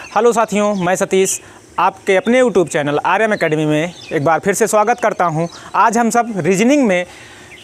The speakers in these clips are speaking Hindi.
हेलो साथियों, मैं सतीश आपके अपने यूट्यूब चैनल आर्यम एकेडमी में एक बार फिर से स्वागत करता हूं। आज हम सब रीजनिंग में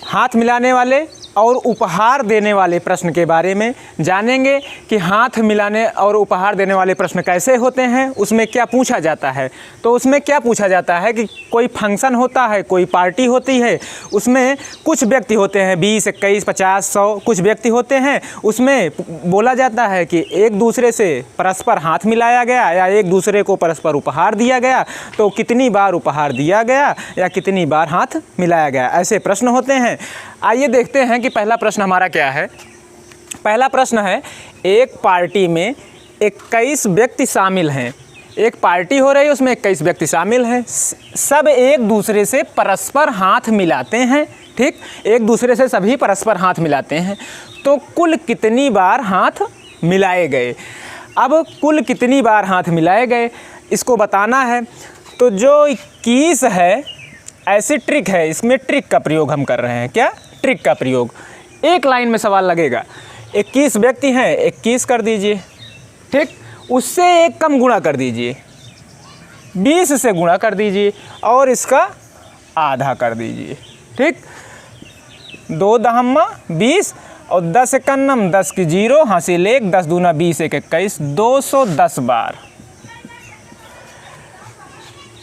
हाथ मिलाने वाले और उपहार देने वाले प्रश्न के बारे में जानेंगे कि हाथ मिलाने और उपहार देने वाले प्रश्न कैसे होते हैं, उसमें क्या पूछा जाता है। तो उसमें क्या पूछा जाता है कि कोई फंक्शन होता है, कोई पार्टी होती है, उसमें कुछ व्यक्ति होते हैं 20, 21, 50, 100 कुछ व्यक्ति होते हैं। उसमें बोला जाता है कि एक दूसरे से परस्पर हाथ मिलाया गया या एक दूसरे को परस्पर उपहार दिया गया, तो कितनी बार उपहार दिया गया या कितनी बार हाथ मिलाया गया, ऐसे प्रश्न होते हैं। आइए देखते हैं कि पहला प्रश्न हमारा क्या है। पहला प्रश्न है, एक पार्टी में 21 व्यक्ति शामिल हैं। एक पार्टी हो रही है, उसमें 21 व्यक्ति शामिल हैं। सब एक दूसरे से परस्पर हाथ मिलाते हैं। ठीक, एक दूसरे से सभी परस्पर हाथ मिलाते हैं। तो कुल कितनी बार हाथ मिलाए गए। अब कुल कितनी बार हाथ मिलाए गए इसको बताना है। तो जो 21 है, ऐसी ट्रिक है, इसमें ट्रिक का प्रयोग हम कर रहे हैं। क्या ट्रिक का प्रयोग? एक लाइन में सवाल लगेगा। 21 व्यक्ति हैं, 21 कर दीजिए। ठीक, उससे एक कम गुणा कर दीजिए, 20 से गुणा कर दीजिए और इसका आधा कर दीजिए। ठीक, 2 दहम्मा 20 और 10 एकन्नम 10 की 0 हासिल 1, 10 दूना 20, 1 21, 210 बार।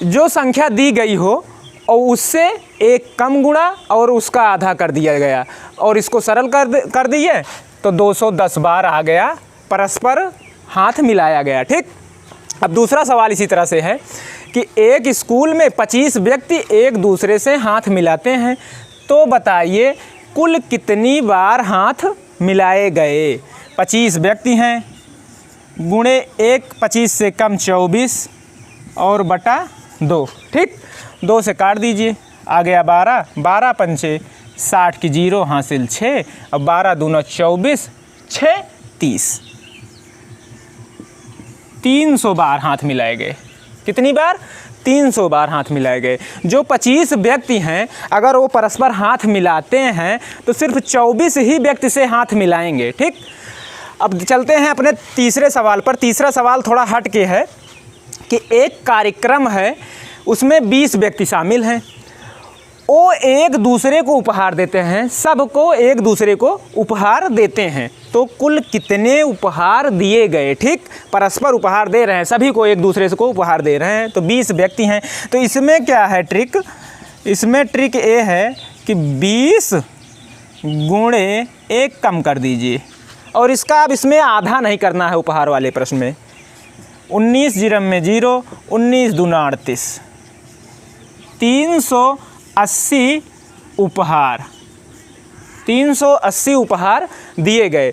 जो संख्या दी गई हो और उससे एक कम गुणा और उसका आधा कर दिया गया और इसको सरल कर दिए तो 210 बार आ गया, परस्पर हाथ मिलाया गया। ठीक, अब दूसरा सवाल इसी तरह से है कि एक स्कूल में 25 व्यक्ति एक दूसरे से हाथ मिलाते हैं। तो बताइए कुल कितनी बार हाथ मिलाए गए। 25 व्यक्ति हैं, गुणे 1, 25 से कम 24 और बटा 2। ठीक, 2 से काट दीजिए, आ गया 12, 12 पंचे 60 की 0 हासिल 6 और 12 दूना 24, 6 30। 300 बार हाथ मिलाए गए। कितनी बार? 300 बार हाथ मिलाए गए। जो 25 व्यक्ति हैं, अगर वो परस्पर हाथ मिलाते हैं तो सिर्फ 24 ही व्यक्ति से हाथ मिलाएंगे। ठीक, अब चलते हैं अपने तीसरे सवाल पर। तीसरा सवाल थोड़ा हट के है कि एक कार्यक्रम है, उसमें 20 व्यक्ति शामिल हैं। वो एक दूसरे को उपहार देते हैं, सबको एक दूसरे को उपहार देते हैं। तो कुल कितने उपहार दिए गए। ठीक, परस्पर उपहार दे रहे हैं, सभी को एक दूसरे को उपहार दे रहे हैं। तो 20 व्यक्ति हैं। तो इसमें क्या है ट्रिक? इसमें ट्रिक ये है कि 20 गुणे 1 कम कर दीजिए और इसका अब इसमें आधा नहीं करना है। उपहार वाले प्रश्न में 19 जीरम में 0, 19 दूना 38, 380 उपहार, 380 उपहार दिए गए।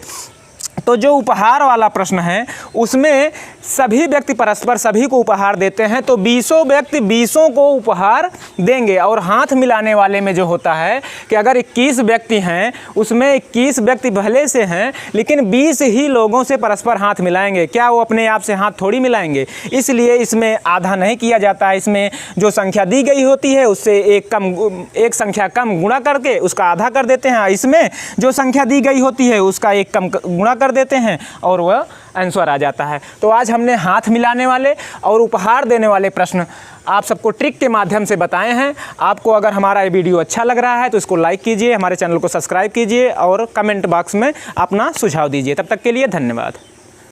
तो जो उपहार वाला प्रश्न है उसमें सभी व्यक्ति परस्पर सभी को उपहार देते हैं। तो 20 व्यक्ति 20 को उपहार देंगे। और हाथ मिलाने वाले में जो होता है कि अगर 21 व्यक्ति हैं, उसमें 21 व्यक्ति भले से हैं लेकिन 20 ही लोगों से परस्पर हाथ मिलाएंगे। क्या वो अपने आप से हाथ थोड़ी मिलाएंगे? इसलिए इसमें आधा नहीं किया जाता है। इसमें जो संख्या दी गई होती है उससे एक संख्या कम गुणा करके उसका आधा कर देते हैं। इसमें जो संख्या दी गई होती है उसका एक कम गुणा कर देते हैं और वह आंसर आ जाता है। तो आज हमने हाथ मिलाने वाले और उपहार देने वाले प्रश्न आप सबको ट्रिक के माध्यम से बताए हैं। आपको अगर हमारा ये वीडियो अच्छा लग रहा है तो इसको लाइक कीजिए, हमारे चैनल को सब्सक्राइब कीजिए और कमेंट बॉक्स में अपना सुझाव दीजिए। तब तक के लिए धन्यवाद।